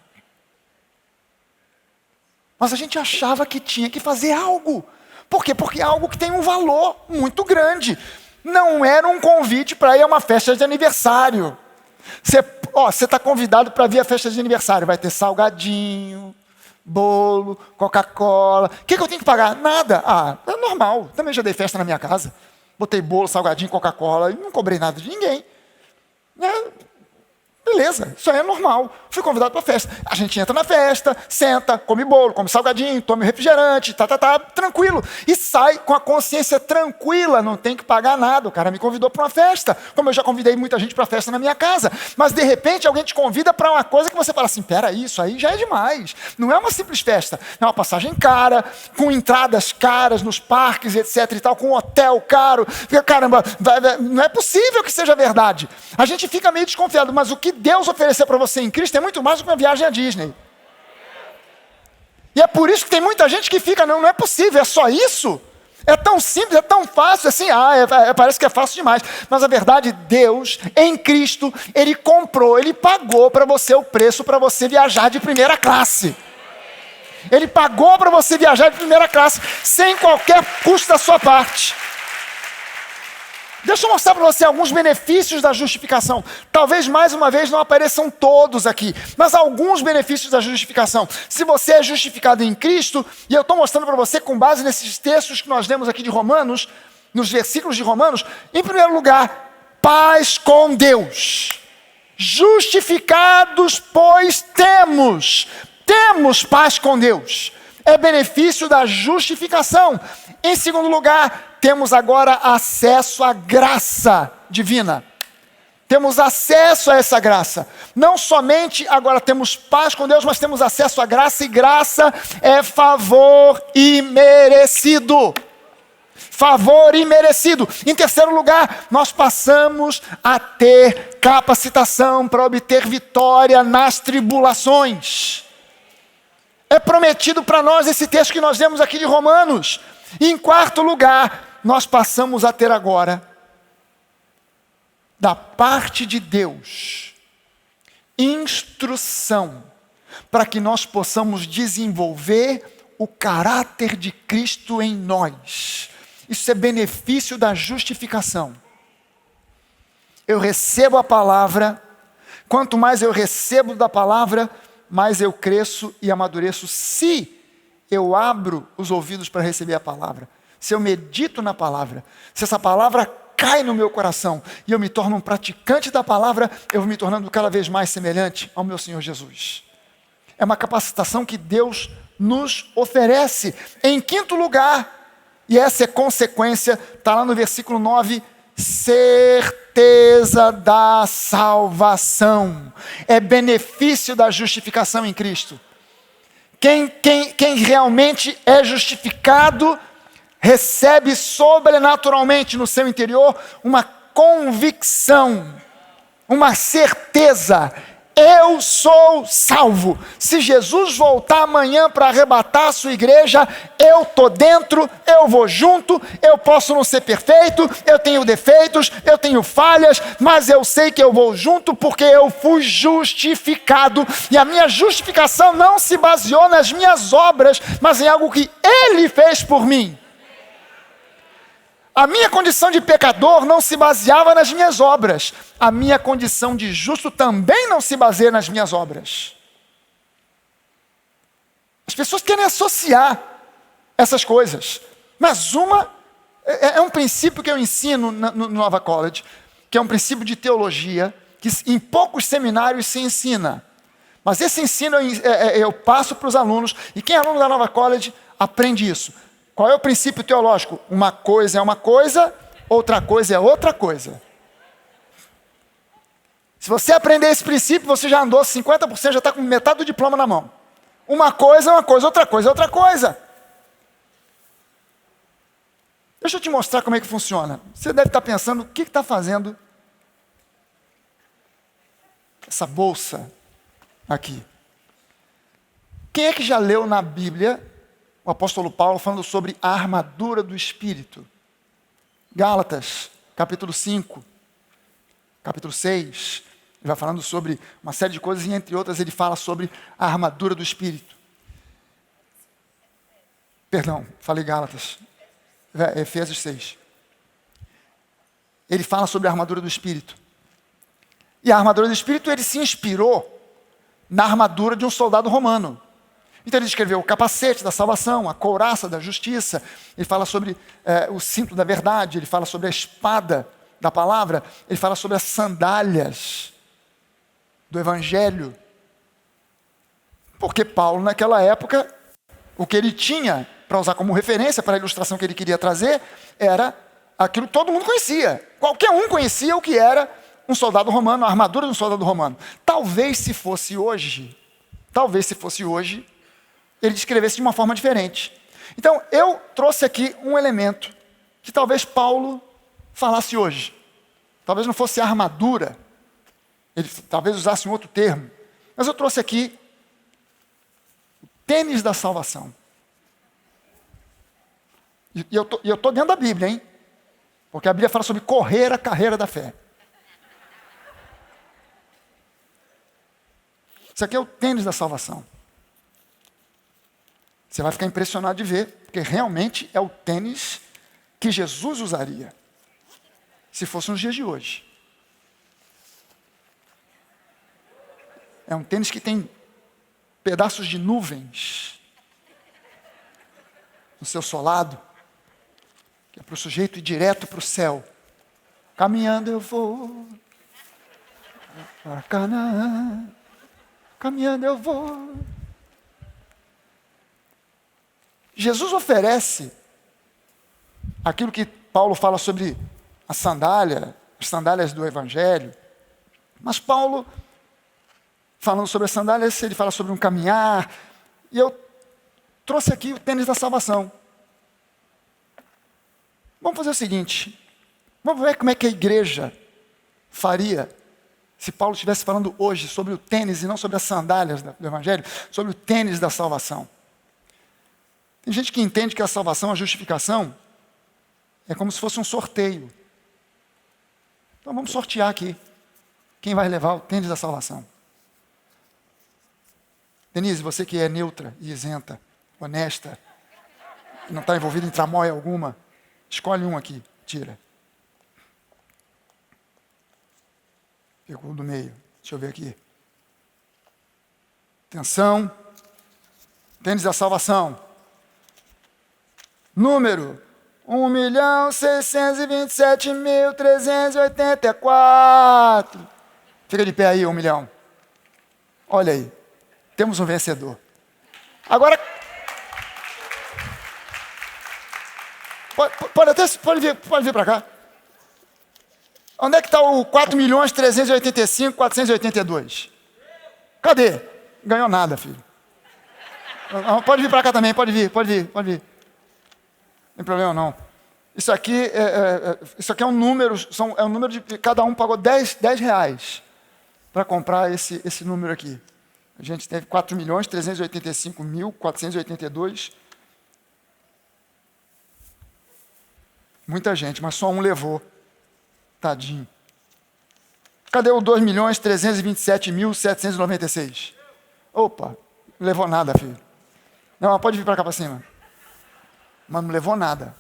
Mas a gente achava que tinha que fazer algo. Por quê? Porque é algo que tem um valor muito grande. Não era um convite para ir a uma festa de aniversário. Você está convidado para vir à festa de aniversário. Vai ter salgadinho, bolo, Coca-Cola. O que eu tenho que pagar? Nada. É normal. Também já dei festa na minha casa. Botei bolo, salgadinho, Coca-Cola e não cobrei nada de ninguém. Beleza, isso aí é normal. Fui convidado para a festa. A gente entra na festa, senta, come bolo, come salgadinho, tome refrigerante, tranquilo. E sai com a consciência tranquila, não tem que pagar nada. O cara me convidou para uma festa, como eu já convidei muita gente para festa na minha casa. Mas de repente alguém te convida para uma coisa que você fala assim, peraí, isso aí já é demais. Não é uma simples festa, é uma passagem cara, com entradas caras nos parques, etc e tal, com um hotel caro. Caramba, não é possível que seja verdade. A gente fica meio desconfiado, mas o que Deus ofereceu para você em Cristo é muito mais do que uma viagem à Disney. E é por isso que tem muita gente que fica, não é possível, é só isso? É tão simples, é tão fácil, assim, parece que é fácil demais. Mas a verdade, Deus, em Cristo, Ele comprou, Ele pagou para você o preço para você viajar de primeira classe. Ele pagou para você viajar de primeira classe, sem qualquer custo da sua parte. Deixa eu mostrar para você alguns benefícios da justificação. Talvez, mais uma vez, não apareçam todos aqui, mas alguns benefícios da justificação. Se você é justificado em Cristo, e eu estou mostrando para você com base nesses textos que nós lemos aqui de Romanos, nos versículos de Romanos, em primeiro lugar, paz com Deus. Justificados, pois temos paz com Deus. É benefício da justificação. Em segundo lugar, temos agora acesso à graça divina. Temos acesso a essa graça. Não somente agora temos paz com Deus, mas temos acesso à graça, e graça é favor imerecido. Favor imerecido. Em terceiro lugar, nós passamos a ter capacitação para obter vitória nas tribulações. É prometido para nós esse texto que nós lemos aqui de Romanos. E em quarto lugar, nós passamos a ter agora, da parte de Deus, instrução para que nós possamos desenvolver o caráter de Cristo em nós. Isso é benefício da justificação. Eu recebo a palavra, quanto mais eu recebo da palavra, mais eu cresço e amadureço, se eu abro os ouvidos para receber a palavra, se eu medito na palavra, se essa palavra cai no meu coração e eu me torno um praticante da palavra, eu vou me tornando cada vez mais semelhante ao meu Senhor Jesus. É uma capacitação que Deus nos oferece. Em quinto lugar, e essa é consequência, está lá no versículo 9, certeza da salvação. É benefício da justificação em Cristo. Quem realmente é justificado, recebe sobrenaturalmente no seu interior uma convicção, uma certeza. Eu sou salvo. Se Jesus voltar amanhã para arrebatar a sua igreja, eu estou dentro, eu vou junto. Eu posso não ser perfeito, eu tenho defeitos, eu tenho falhas, mas eu sei que eu vou junto porque eu fui justificado. E a minha justificação não se baseou nas minhas obras, mas em algo que Ele fez por mim. A minha condição de pecador não se baseava nas minhas obras. A minha condição de justo também não se baseia nas minhas obras. As pessoas querem associar essas coisas. Mas uma é um princípio que eu ensino no Nova College, que é um princípio de teologia, que em poucos seminários se ensina. Mas esse ensino eu passo para os alunos, e quem é aluno da Nova College aprende isso. Qual é o princípio teológico? Uma coisa é uma coisa, outra coisa é outra coisa. Se você aprender esse princípio, você já andou 50%, já está com metade do diploma na mão. Uma coisa é uma coisa, outra coisa é outra coisa. Deixa eu te mostrar como é que funciona. Você deve estar pensando, o que está fazendo essa bolsa aqui? Quem é que já leu na Bíblia o apóstolo Paulo falando sobre a armadura do Espírito? Gálatas, capítulo 5, capítulo 6, ele vai falando sobre uma série de coisas, e entre outras ele fala sobre a armadura do Espírito. Perdão, falei Gálatas. Efésios 6. Ele fala sobre a armadura do Espírito. E a armadura do Espírito, ele se inspirou na armadura de um soldado romano. Então ele escreveu o capacete da salvação, a couraça da justiça, ele fala sobre o cinto da verdade, ele fala sobre a espada da palavra, ele fala sobre as sandálias do Evangelho. Porque Paulo, naquela época, o que ele tinha para usar como referência para a ilustração que ele queria trazer, era aquilo que todo mundo conhecia. Qualquer um conhecia o que era um soldado romano, a armadura de um soldado romano. Talvez se fosse hoje, ele descrevesse de uma forma diferente. Então, eu trouxe aqui um elemento que talvez Paulo falasse hoje. Talvez não fosse a armadura, ele talvez usasse um outro termo. Mas eu trouxe aqui o tênis da salvação. E eu estou dentro da Bíblia, hein? Porque a Bíblia fala sobre correr a carreira da fé. Isso aqui é o tênis da salvação. Você vai ficar impressionado de ver, porque realmente é o tênis que Jesus usaria, se fosse nos dias de hoje. É um tênis que tem pedaços de nuvens no seu solado, que é para o sujeito ir direto para o céu. Caminhando eu vou para Canaã, caminhando eu vou. Jesus oferece aquilo que Paulo fala sobre a sandália, as sandálias do Evangelho. Mas Paulo, falando sobre as sandálias, ele fala sobre um caminhar. E eu trouxe aqui o tênis da salvação. Vamos fazer o seguinte. Vamos ver como é que a igreja faria se Paulo estivesse falando hoje sobre o tênis e não sobre as sandálias do Evangelho, sobre o tênis da salvação. Tem gente que entende que a salvação, a justificação, é como se fosse um sorteio. Então vamos sortear aqui. Quem vai levar o tênis da salvação? Denise, você que é neutra e isenta, honesta, não está envolvida em tramóia alguma, escolhe um aqui, tira. Pegou o do meio. Deixa eu ver aqui. Atenção. Tênis da salvação. Número 1.627.384. Fica de pé aí, 1 milhão. Olha aí. Temos um vencedor. Agora, pode vir para cá. Onde é que está o 4.385.482? Cadê? Ganhou nada, filho. Pode vir para cá também, pode vir. Não tem problema não. Isso aqui é um número, é um número de cada um pagou 10 reais para comprar esse número aqui. A gente teve 4.385.482. Muita gente, mas só um levou. Tadinho. Cadê o 2.327.796? Opa, não levou nada, filho. Não, pode vir para cá para cima. Mas não levou nada.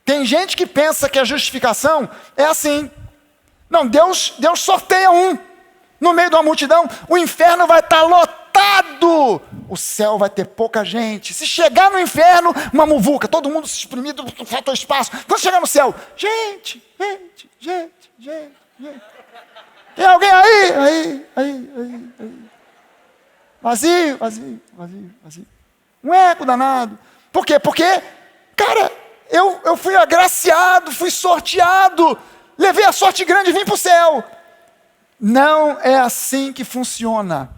Tem gente que pensa que a justificação é assim. Não, Deus sorteia um no meio de uma multidão, o inferno vai estar lotado, o céu vai ter pouca gente. Se chegar no inferno, uma muvuca, todo mundo se exprimido, falta espaço. Quando chegar no céu, gente. Tem alguém aí? Aí. Vazio. Um eco danado. Por quê? Porque, cara, eu fui agraciado, fui sorteado, levei a sorte grande e vim para o céu. Não é assim que funciona.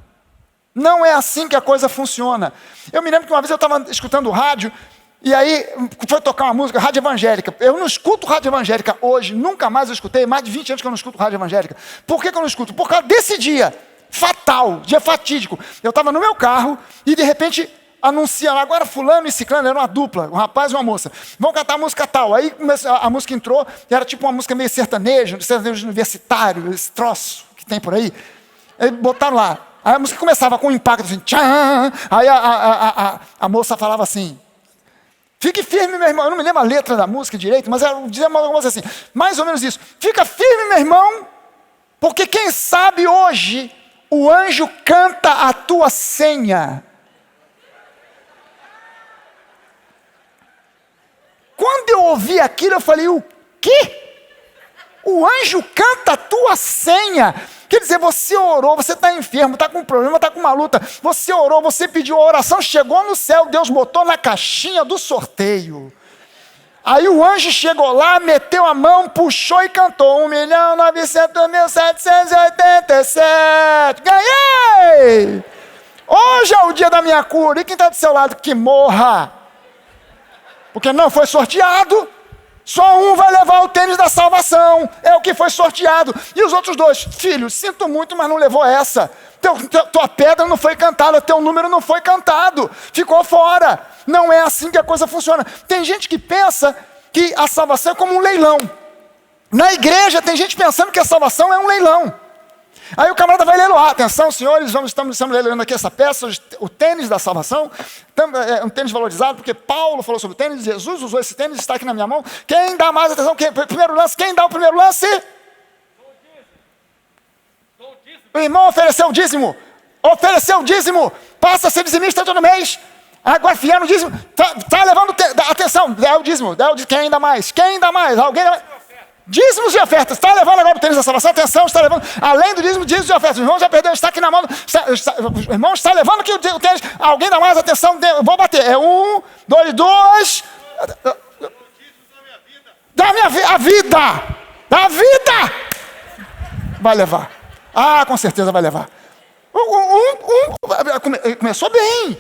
Não é assim que a coisa funciona. Eu me lembro que uma vez eu estava escutando rádio, e aí foi tocar uma música, rádio evangélica. Eu não escuto rádio evangélica hoje, nunca mais eu escutei, mais de 20 anos que eu não escuto rádio evangélica. Por que eu não escuto? Por causa desse dia fatal, dia fatídico. Eu estava no meu carro e de repente anunciam, agora fulano e ciclano, era uma dupla, um rapaz e uma moça, vão cantar a música tal. Aí a música entrou, era tipo uma música meio sertanejo universitário, esse troço que tem por aí. Aí botaram lá. Aí a música começava com um impacto assim, tchan. Aí a moça falava assim, fique firme, meu irmão. Eu não me lembro a letra da música direito, mas dizia uma coisa assim, mais ou menos isso. Fica firme, meu irmão, porque quem sabe hoje o anjo canta a tua senha. Quando eu ouvi aquilo, eu falei, o quê? O anjo canta a tua senha. Quer dizer, você orou, você está enfermo, está com um problema, está com uma luta. Você orou, você pediu a oração, chegou no céu, Deus botou na caixinha do sorteio. Aí o anjo chegou lá, meteu a mão, puxou e cantou. 1.900.787. Ganhei! Hoje é o dia da minha cura. E quem está do seu lado que morra? Porque não foi sorteado. Só um vai levar o tênis da salvação. É o que foi sorteado. E os outros dois, filho, sinto muito, mas não levou essa. Tua pedra não foi cantada, teu número não foi cantado. Ficou fora. Não é assim que a coisa funciona. Tem gente que pensa que a salvação é como um leilão. Na igreja tem gente pensando que a salvação é um leilão. Aí o camarada vai leiloar. Atenção, senhores, estamos leiloando aqui essa peça, o tênis da salvação. É um tênis valorizado, porque Paulo falou sobre o tênis, Jesus usou esse tênis, está aqui na minha mão. Quem dá mais atenção? Primeiro lance, quem dá o primeiro lance? O irmão ofereceu o dízimo. Passa a ser dizimista todo mês. Agora, fiel no dízimo, tá levando, atenção, dá o dízimo, quem dá mais? Alguém dá mais? Dízimos e ofertas, está levando agora o tênis da salvação, atenção, está levando, além do dízimo, dízimos e ofertas, o irmão já perdeu, está aqui na mão, o irmão está levando aqui o tênis, alguém dá mais, atenção, vou bater, é 1, 2, a vida, vai levar, com certeza vai levar, começou bem.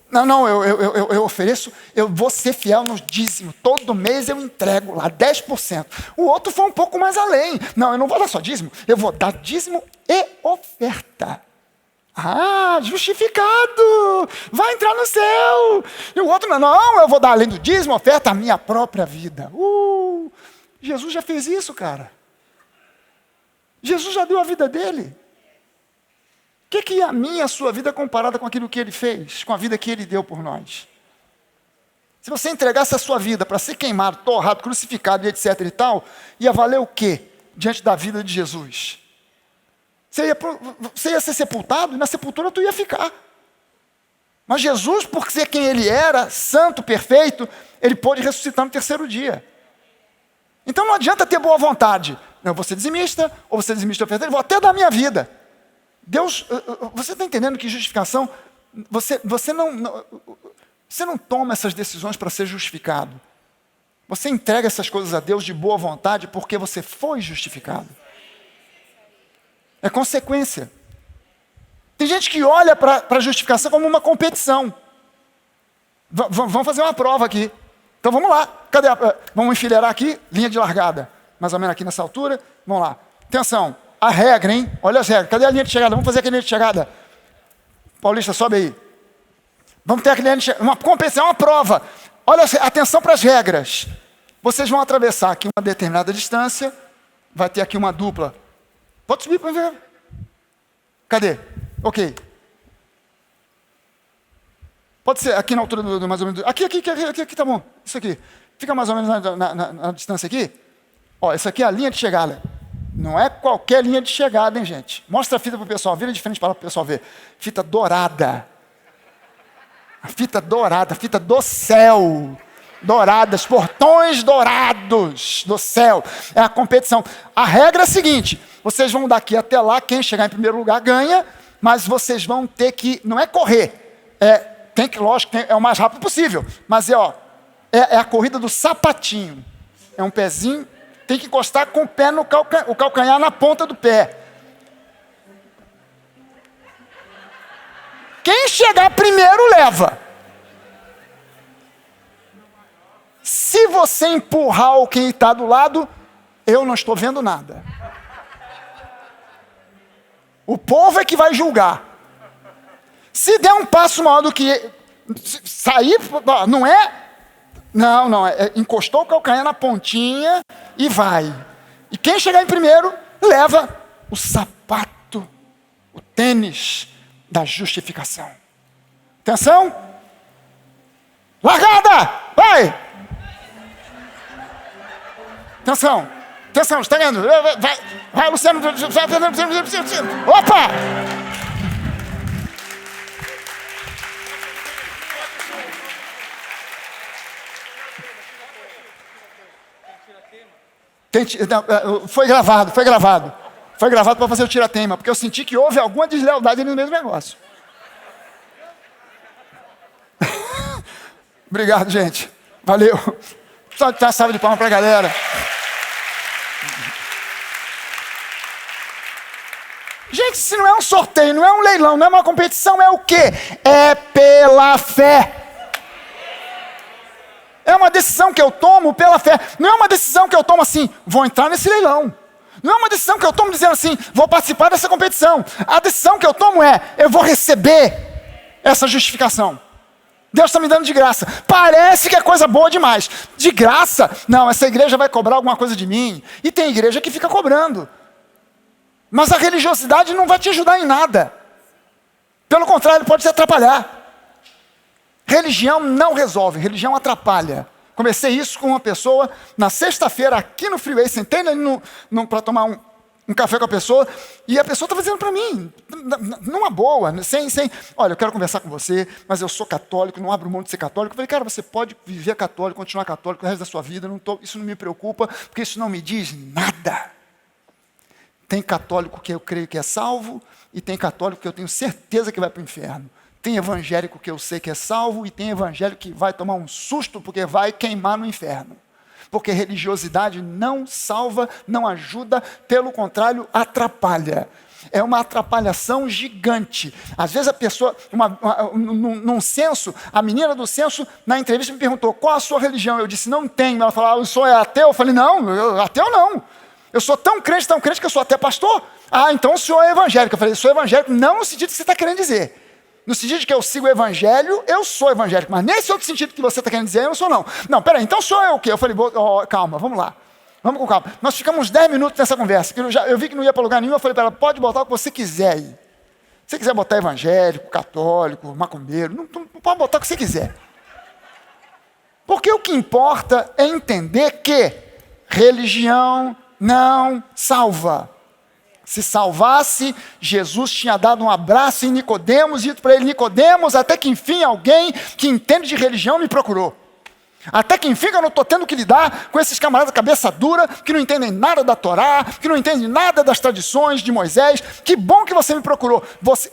Não, eu ofereço, eu vou ser fiel no dízimo. Todo mês eu entrego lá 10%. O outro foi um pouco mais além. Não, eu não vou dar só dízimo, eu vou dar dízimo e oferta. Justificado, vai entrar no céu. E o outro, não, eu vou dar além do dízimo, oferta, a minha própria vida. Jesus já fez isso, cara. Jesus já deu a vida dele. O que é a minha e a sua vida comparada com aquilo que ele fez, com a vida que ele deu por nós? Se você entregasse a sua vida para ser queimado, torrado, crucificado e etc e tal, ia valer o quê diante da vida de Jesus? Você ia ser sepultado e na sepultura tu ia ficar. Mas Jesus, por ser quem ele era, santo, perfeito, ele pôde ressuscitar no terceiro dia. Então não adianta ter boa vontade. Eu vou ser dizimista, ou você dizimista ofertante, vou até dar a minha vida. Deus, você está entendendo que justificação, você não toma essas decisões para ser justificado. Você entrega essas coisas a Deus de boa vontade porque você foi justificado. É consequência. Tem gente que olha para a justificação como uma competição. Vamos fazer uma prova aqui. Então vamos lá. Vamos enfileirar aqui, linha de largada. Mais ou menos aqui nessa altura. Vamos lá. Atenção. A regra, hein? Olha as regras. Cadê a linha de chegada? Vamos fazer aqui a linha de chegada. Paulista, sobe aí. Vamos ter a linha de chegada. Uma competição, uma prova. Olha, atenção para as regras. Vocês vão atravessar aqui uma determinada distância. Vai ter aqui uma dupla. Pode subir para ver. Cadê? Ok. Pode ser aqui na altura do mais ou menos. Aqui tá bom. Isso aqui. Fica mais ou menos na distância aqui. Ó, essa aqui é a linha de chegada. Não é qualquer linha de chegada, hein, gente? Mostra a fita para o pessoal. Vira de frente para o pessoal ver. Fita dourada. A fita dourada, a fita do céu. Douradas, portões dourados do céu. É a competição. A regra é a seguinte: vocês vão daqui até lá, quem chegar em primeiro lugar ganha, mas vocês vão ter que, não é correr, lógico, é o mais rápido possível, mas é a corrida do sapatinho. É um pezinho, tem que encostar com o pé no o calcanhar na ponta do pé. Quem chegar primeiro leva. Se você empurrar o quem está do lado, eu não estou vendo nada. O povo é que vai julgar. Se der um passo maior do que sair, não é? Não, encostou o calcanhar na pontinha e vai. E quem chegar em primeiro, leva o sapato, o tênis da justificação. Atenção. Largada! Vai! Atenção, está vendo? Vai, Luciano. Opa! Foi gravado para fazer o tira-tema, porque eu senti que houve alguma deslealdade no mesmo negócio. Obrigado, gente. Valeu. Só dar uma salva de palmas para a galera. Gente, se não é um sorteio, não é um leilão, não é uma competição, é o quê? É pela fé. É uma decisão que eu tomo pela fé. Não é uma decisão que eu tomo assim, vou entrar nesse leilão. Não é uma decisão que eu tomo dizendo assim, vou participar dessa competição. A decisão que eu tomo é, eu vou receber essa justificação. Deus está me dando de graça. Parece que é coisa boa demais. De graça? Não, essa igreja vai cobrar alguma coisa de mim. E tem igreja que fica cobrando. Mas a religiosidade não vai te ajudar em nada. Pelo contrário, pode te atrapalhar. Religião não resolve, religião atrapalha. Comecei isso com uma pessoa na sexta-feira aqui no Freeway, sentei para tomar um café com a pessoa, e a pessoa estava dizendo para mim, numa boa, sem, olha, eu quero conversar com você, mas eu sou católico, não abro mão de ser católico. Eu falei, cara, você pode viver católico, continuar católico o resto da sua vida, isso não me preocupa, porque isso não me diz nada. Tem católico que eu creio que é salvo, e tem católico que eu tenho certeza que vai para o inferno. Tem evangélico que eu sei que é salvo, e tem evangélico que vai tomar um susto porque vai queimar no inferno. Porque religiosidade não salva, não ajuda, pelo contrário, atrapalha. É uma atrapalhação gigante. Às vezes a pessoa, num censo, a menina do censo, na entrevista me perguntou, qual a sua religião? Eu disse, não tenho. Ela falou, o senhor é ateu? Eu falei, não, ateu não. Eu sou tão crente que eu sou até pastor. Ah, então o senhor é evangélico. Eu falei, sou evangélico, não no sentido que você está querendo dizer. No sentido de que eu sigo o evangelho, eu sou evangélico. Mas nesse outro sentido que você está querendo dizer, eu não sou não. Não, peraí, então sou eu o quê? Eu falei, calma, vamos lá. Vamos com calma. Nós ficamos 10 minutos nessa conversa. Eu vi que não ia para lugar nenhum, eu falei para ela, pode botar o que você quiser aí. Se você quiser botar evangélico, católico, macumbeiro, não pode botar o que você quiser. Porque o que importa é entender que religião não salva. Se salvasse, Jesus tinha dado um abraço em Nicodemos e dito para ele, Nicodemos, até que enfim alguém que entende de religião me procurou. Até que enfim eu não estou tendo que lidar com esses camaradas cabeça dura, que não entendem nada da Torá, que não entendem nada das tradições de Moisés. Que bom que você me procurou.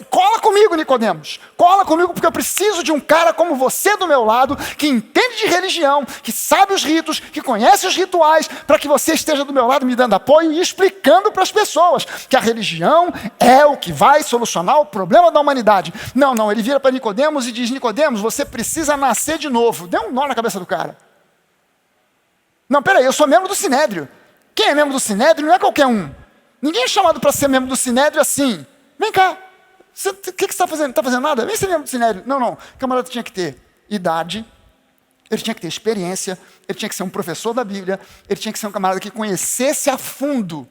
Cola comigo, Nicodemos. Cola comigo, porque eu preciso de um cara como você do meu lado, que entende de religião, que sabe os ritos, que conhece os rituais, para que você esteja do meu lado me dando apoio e explicando para as pessoas que a religião é o que vai solucionar o problema da humanidade. Não, ele vira para Nicodemos e diz, Nicodemos, você precisa nascer de novo. Deu um nó na cabeça do cara. Não, peraí, eu sou membro do Sinédrio. Quem é membro do Sinédrio não é qualquer um. Ninguém é chamado para ser membro do Sinédrio assim. Vem cá, o que você está fazendo? Não está fazendo nada? Vem ser membro do Sinédrio. Não, o camarada tinha que ter idade, ele tinha que ter experiência, ele tinha que ser um professor da Bíblia, ele tinha que ser um camarada que conhecesse a fundo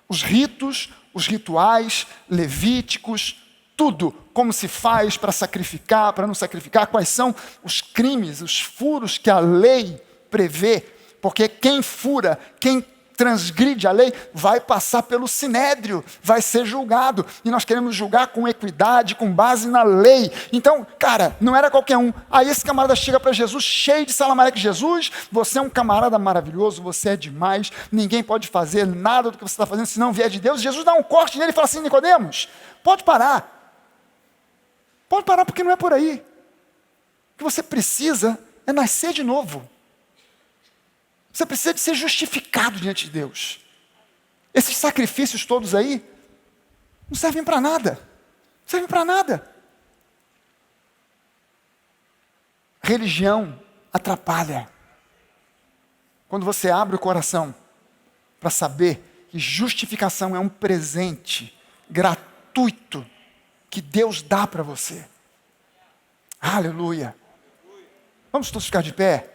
os ritos, os rituais levíticos, tudo, como se faz para sacrificar, para não sacrificar, quais são os crimes, os furos que a lei prevê, porque quem fura, quem transgride a lei, vai passar pelo sinédrio, vai ser julgado, e nós queremos julgar com equidade, com base na lei. Então, cara, não era qualquer um. Aí esse camarada chega para Jesus, cheio de salamaleque: Jesus, você é um camarada maravilhoso, você é demais, ninguém pode fazer nada do que você está fazendo se não vier de Deus. Jesus dá um corte nele e fala assim: Nicodemos, pode parar, porque não é por aí. O que você precisa é nascer de novo. Você precisa de ser justificado diante de Deus. Esses sacrifícios todos aí não servem para nada. Não servem para nada. Religião atrapalha. Quando você abre o coração para saber que justificação é um presente gratuito que Deus dá para você. Aleluia. Vamos todos ficar de pé?